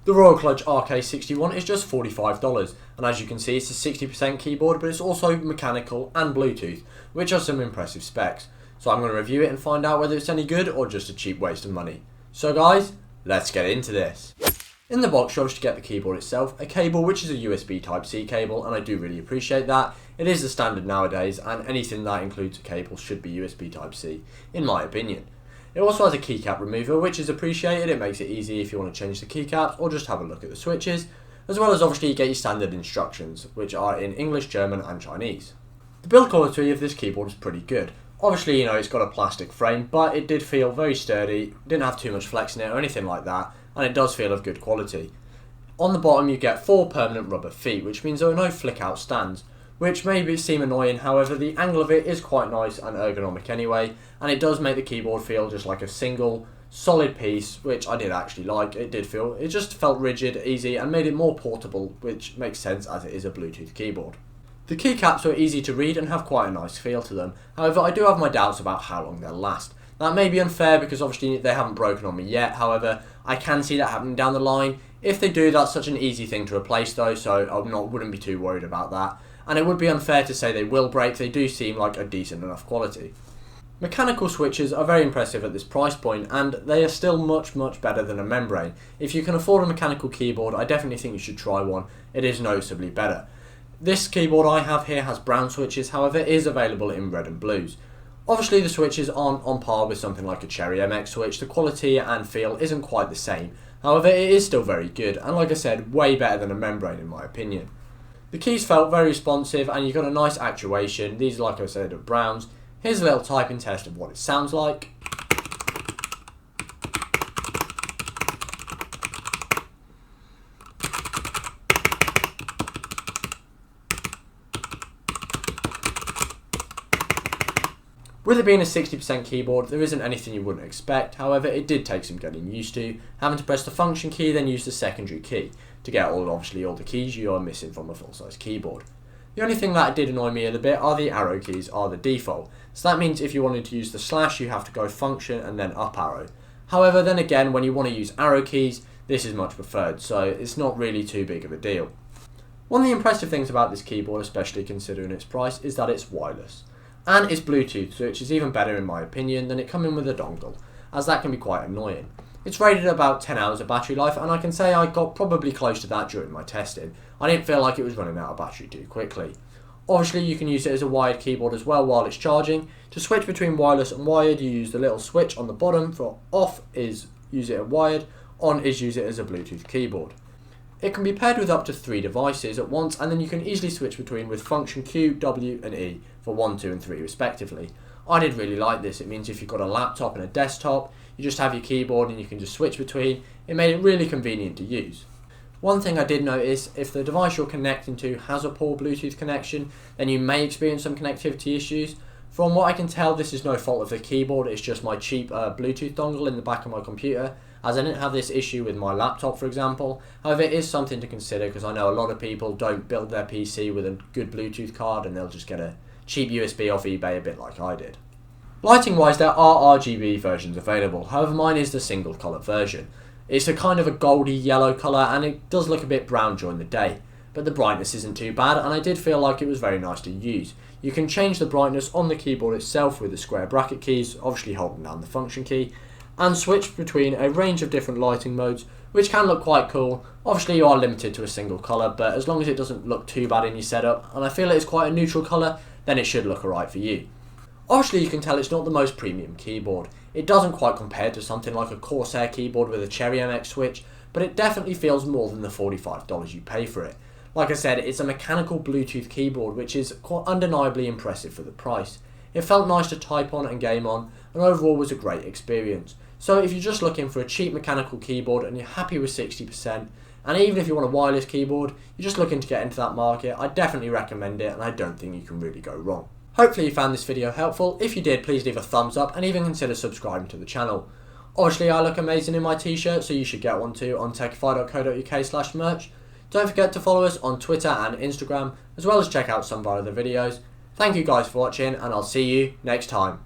The Royal Kludge RK61 is just $45, and as you can see it's a 60% keyboard, but it's also mechanical and Bluetooth, which are some impressive specs. So I'm going to review it and find out whether it's any good or just a cheap waste of money. So guys, let's get into this. In the box you obviously get the keyboard itself, a cable which is a USB Type-C cable, and I do really appreciate that. It is the standard nowadays, and anything that includes a cable should be USB Type-C, in my opinion. It also has a keycap remover, which is appreciated. It makes it easy if you want to change the keycaps or just have a look at the switches, as well as obviously you get your standard instructions, which are in English, German and Chinese. The build quality of this keyboard is pretty good. Obviously, it's got a plastic frame, but it did feel very sturdy, didn't have too much flex in it or anything like that, and it does feel of good quality. On the bottom you get 4 permanent rubber feet, which means there are no flick out stands, which may seem annoying. However, the angle of it is quite nice and ergonomic anyway, and it does make the keyboard feel just like a single solid piece, which I did actually like. It just felt rigid, easy, and made it more portable, which makes sense as it is a Bluetooth keyboard. The keycaps are easy to read and have quite a nice feel to them. However, I do have my doubts about how long they'll last. That may be unfair because obviously they haven't broken on me yet. However, I can see that happening down the line. If they do, that's such an easy thing to replace though, so I wouldn't be too worried about that. And it would be unfair to say they will break. They do seem like a decent enough quality. Mechanical switches are very impressive at this price point, and they are still much better than a membrane. If you can afford a mechanical keyboard, I definitely think you should try one. It is noticeably better. This keyboard I have here has brown switches, however it is available in red and blues. Obviously the switches aren't on par with something like a Cherry MX switch. The quality and feel isn't quite the same. However, it is still very good, and like I said, way better than a membrane in my opinion. The keys felt very responsive, and you got a nice actuation. These, like I said, are browns. Here's a little typing test of what it sounds like. With it being a 60% keyboard, there isn't anything you wouldn't expect. However, it did take some getting used to, having to press the function key, then use the secondary key to get all the keys you are missing from a full-size keyboard. The only thing that did annoy me a bit are the arrow keys are the default. So that means if you wanted to use the slash, you have to go function and then up arrow. However, then again, when you want to use arrow keys, this is much preferred, so it's not really too big of a deal. One of the impressive things about this keyboard, especially considering its price, is that it's wireless. And it's Bluetooth, which is even better in my opinion than it coming with a dongle, as that can be quite annoying. It's rated at about 10 hours of battery life, and I can say I got probably close to that during my testing. I didn't feel like it was running out of battery too quickly. Obviously you can use it as a wired keyboard as well while it's charging. To switch between wireless and wired, you use the little switch on the bottom. For off is use it as wired, on is use it as a Bluetooth keyboard. It can be paired with up to 3 devices at once, and then you can easily switch between with function Q, W and E for 1, 2 and 3 respectively. I did really like this. It means if you've got a laptop and a desktop, you just have your keyboard and you can just switch between. It made it really convenient to use. One thing I did notice, if the device you're connecting to has a poor Bluetooth connection, then you may experience some connectivity issues. From what I can tell, this is no fault of the keyboard, it's just my cheap Bluetooth dongle in the back of my computer, as I didn't have this issue with my laptop for example. However, it is something to consider because I know a lot of people don't build their PC with a good Bluetooth card and they'll just get a cheap USB off eBay, a bit like I did. Lighting wise, there are RGB versions available, however mine is the single colour version. It's a kind of a goldy yellow colour and it does look a bit brown during the day, but the brightness isn't too bad and I did feel like it was very nice to use. You can change the brightness on the keyboard itself with the square bracket keys, obviously holding down the function key, and switch between a range of different lighting modes, which can look quite cool. Obviously you are limited to a single colour, but as long as it doesn't look too bad in your setup, and I feel it is quite a neutral colour, then it should look alright for you. Obviously you can tell it's not the most premium keyboard. It doesn't quite compare to something like a Corsair keyboard with a Cherry MX switch, but it definitely feels more than the $45 you pay for it. Like I said, it's a mechanical Bluetooth keyboard, which is quite undeniably impressive for the price. It felt nice to type on and game on, and overall was a great experience. So if you're just looking for a cheap mechanical keyboard and you're happy with 60%, and even if you want a wireless keyboard, you're just looking to get into that market, I definitely recommend it and I don't think you can really go wrong. Hopefully you found this video helpful. If you did, please leave a thumbs up and even consider subscribing to the channel. Obviously I look amazing in my t-shirt, so you should get one too on techify.co.uk/merch. Don't forget to follow us on Twitter and Instagram, as well as check out some of our other videos. Thank you guys for watching and I'll see you next time.